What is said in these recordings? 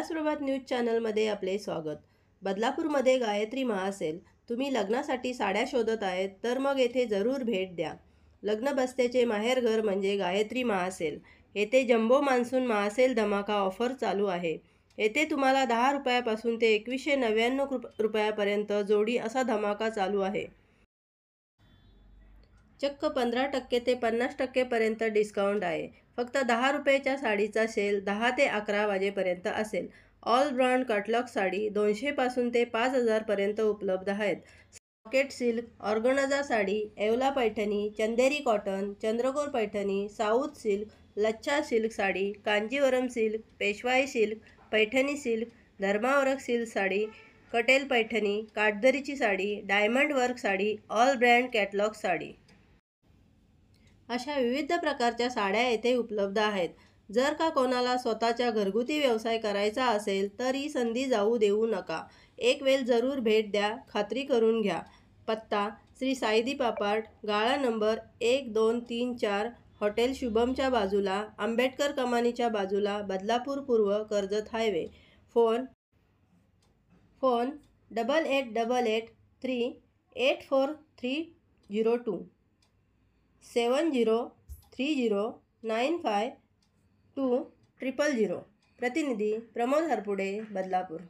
विलासप्रभात news चॅनलमध्ये आपले स्वागत। बदलापूरमध्ये गायत्री महासेल। तुम्ही लग्नासाठी साड्या शोधत आहेत तर मग येथे जरूर भेट द्या। लग्न बस्त्याचे माहेरघर म्हणजे गायत्री महासेल। येथे जम्बो मान्सून महासेल धमाका ऑफर चालू आहे। येथे तुम्हाला 10 रुपयापासून ते 2199 रुपयापर्यंत जोडी असा धमाका चालू आहे। चक्क 15% ते 50% पर्यंत डिस्काउंट आहे। फक्त 10 रुपयाच्या साडीचा सेल 10 ते 11 वाजेपर्यंत असेल। ऑल ब्रँड कटलॉग साडी 200 पासून ते 5000 पर्यंत उपलब्ध आहेत। सॉकेट silk, organza sari, Yeola Paithani, Chanderi cotton, Chandrakor Paithani, south silk, Lachha silk sari, Kanjivaram silk, Peshwai silk, Paithani silk, धर्मावरक सिल्क साडी, कटेल पैठणी, काठदरीची sari, diamond work sari, all brand catalogue sari अशा विविध प्रकारच्या साड्या येथे उपलब्ध आहेत। जर का कोणाला स्वतःचा घरगुती व्यवसाय करायचा असेल तर ही संधी जाऊ देऊ नका। एक वेळ जरूर भेट द्या, खात्री करून घ्या। पत्ता श्री साईदी पापाट, गाळा नंबर 1, 2, 3, 4, हॉटेल शुभमच्या बाजूला, आंबेडकर कमानीच्या बाजूला, बदलापूर पूर्व, कर्जत हायवे। फोन 8888384302 7030952000। प्रतिनिधी प्रमोद हरपुडे, बदलापूर।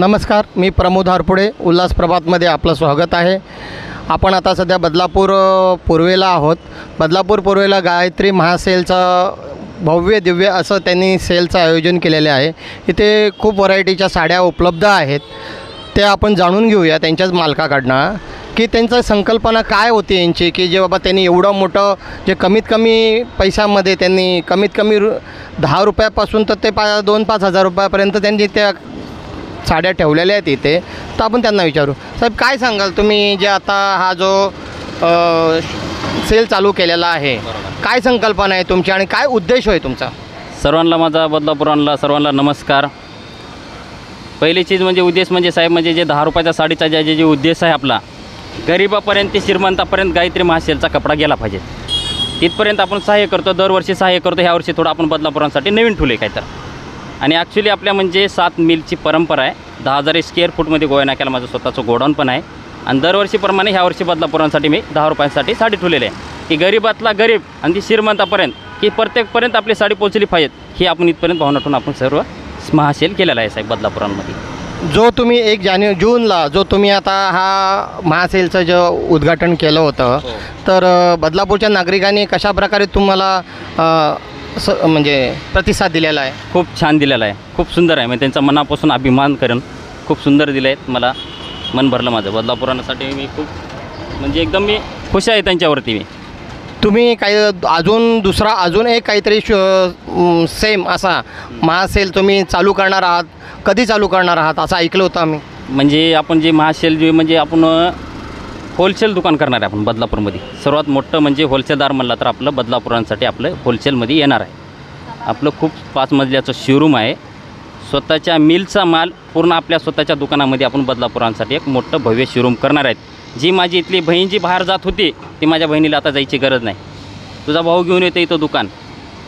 नमस्कार, मी प्रमोद हरपुडे. उल्हास प्रभातमध्ये आपलं स्वागत आहे. आपण आता सध्या बदलापूर पूर्वेला आहोत. बदलापूर पूर्वेला गायत्री महासेलचं भव्य दिव्य असं त्यांनी सेलचं आयोजन केलेले आहे. इथे खूप व्हरायटीच्या साड्या उपलब्ध आहेत. ते आपण जाणून घेऊया त्यांच्याच मालकाकडनं की त्यांचं संकल्पना काय होती यांची, की जे बाबा त्यांनी एवढं मोठं जे कमीत कमी पैशामध्ये त्यांनी कमीत कमी 10 रुपयापासून तर ते 2-5 हजार रुपयापर्यंत त्यांनी त्या साड्या ठेवलेल्या आहेत इथे. तर आपण त्यांना विचारू. साहेब, काय सांगाल तुम्ही जे आता हा जो सेल चालू केलेला आहे, काय संकल्पना आहे तुमची आणि काय उद्देश आहे तुमचा? सर्वांना माझा बदलापुरांना सर्वांना नमस्कार. पहिली चीज म्हणजे उद्देश म्हणजे साहेब म्हणजे जे 10 रुपयाच्या साडीचा जे उद्देश आहे आपला, गरिबापर्यंत ते श्रीमंतापर्यंत गायत्री महासेलचा कपडा गेला पाहिजे तिथपर्यंत आपण सहाय्य करतो. दरवर्षी सहाय्य करतो. ह्या वर्षी थोडं आपण बदलापुरांसाठी नवीन ठेवले काय तर. आणि ॲक्च्युली आपल्या म्हणजे 7 मिलची परंपरा आहे. 10,000 स्क्वेअर फूटमध्ये गोवा नाक्याला माझं स्वतःचं गोडाऊन पण आहे. आणि दरवर्षीप्रमाणे ह्या वर्षी बदलापुरांसाठी मी 10 रुपयांसाठी साडी ठेवलेली आहे की गरिबातला गरीब आणि ती श्रीमंतापर्यंत की प्रत्येकपर्यंत आपली साडी पोहोचली पाहिजेत, ही आपण इथपर्यंत भावना ठेवून आपण सर्व महासेल केलेला आहे साहेब बदलापुरांमध्ये. जो तुम्ही 1 जूनला जो तुम्ही आता हा महासेलचं जे उद्घाटन केलं होतं, तर बदलापूरच्या नागरिकांनी कशाप्रकारे तुम्हाला म्हणजे प्रतिसाद दिलेला आहे? खूप छान दिलेला आहे, खूप सुंदर आहे. मी त्यांचा मनापासून अभिमान करेन. खूप सुंदर दिले आहेत. मला मन भरलं माझं बदलापुरांसाठी. मी खूप म्हणजे एकदम मी खुश आहे त्यांच्यावरती. मी तुम्ही काही अजून एक काहीतरी सेम असा महासेल तुम्ही चालू करणार आहात, कधी चालू करणार आहात असं ऐकलं होतं आम्ही. म्हणजे आपण जे महासेल जे म्हणजे आपण होलसेल दुकान करणार आहे आपण बदलापूरमध्ये. सर्वात मोठं म्हणजे होलसेलदार म्हणलं तर आपलं बदलापुरांसाठी आपलं होलसेलमध्ये येणार आहे. आपलं खूप 5 मजल्याचं शोरूम आहे. स्वतःच्या मिलचा माल पूर्ण आपल्या स्वतःच्या दुकानामध्ये आपण बदलापुरांसाठी एक मोठं भव्य शोरूम करणार आहेत. जी माझी इथली बहीण जी बाहेर जात होती ती माझ्या बहिणीला आता जायची गरज नाही. तुझा भाऊ घेऊन येतो इथं दुकान,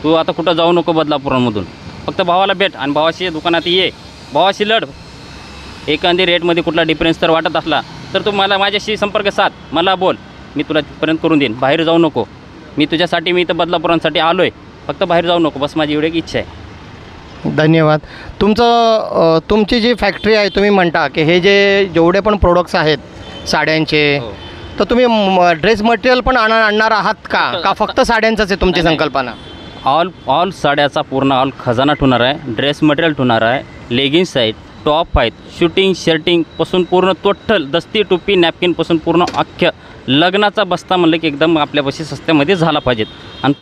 तू आता कुठं जाऊ नको बदलापुरांमधून. फक्त भावाला भेट आणि भावाशी दुकानात ये, भावाशी लढ. एखादी रेटमध्ये कुठला डिफरन्स तर वाटत असला तर तू मला माझ्याशी संपर्क साध, मला बोल, मी तुला तिथपर्यंत करून देईन. बाहेर जाऊ नको. मी तुझ्यासाठी मी इथं बदलापुरांसाठी आलो आहे, फक्त बाहेर जाऊ नको, बस माझी एवढी एक इच्छा आहे. धन्यवाद. तुमची जी फॅक्टरी आहे, तुम्ही म्हणता की हे जेवढे पण प्रोडक्ट्स आहेत साड्यांचे, तर तुम्ही ड्रेस मटेरियल पण आणणार आहात का फक्त साड्यांचंच आहे तुमची संकल्पना? ऑल साड्याचा पूर्ण ऑल खजाना ठेवणार आहे. ड्रेस मटेरियल ठेवणार आहे. लेगिन्स आहेत, टॉप आहेत, शूटिंग शर्टिंगपासून पूर्ण टोटल दस्ती टोपी नॅपकिनपासून पूर्ण अख्ख्या लग्नाचा बस्ता म्हणलं की एकदम आपल्यापाशी सस्त्यामध्ये झाला पाहिजेत. आणि